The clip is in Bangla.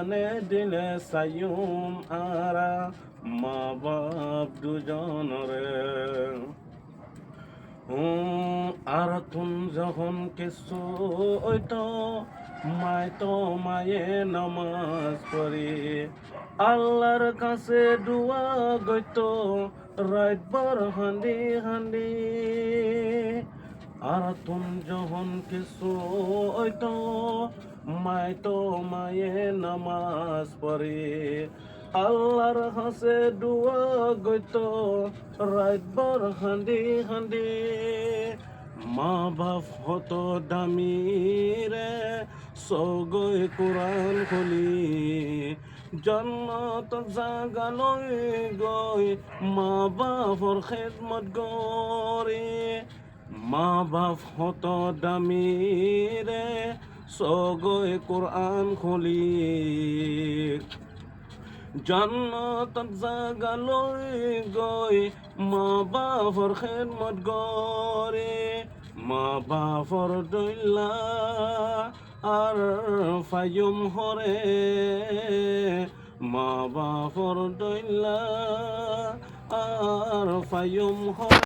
জানে দিলে সায়ুম আরা মা বাপ দুজনরে আর তুম যখন কিছু ওইতো মায় তো মায়ে নামাজ পড়ি আল্লাহর কাছে দুয়া গইত রাতবার হান্দি হান্দি আর তুম যখন কিছু ওইতো মায় তো মায়ে নামাজ পড়ি আল্লাহর হাসে দুয়া গইত রাতবার হান্দি হান্দি মা বাপ হতো দামি রে সগৈ কোরআন খুলি জন্নত জাগালৈ গৈ মা বাপৰ খেদমত গৰি মা বাপ হতো দামি রে সগৈ কোরআন খুলি জান্নাত জাগালৈ গৈ মা বাপৰ খেদমত গৰে মা বাপৰ দৈলা আর ফায়ুম হরে মা বাপর দৈলা আর ফায়ুম হরে।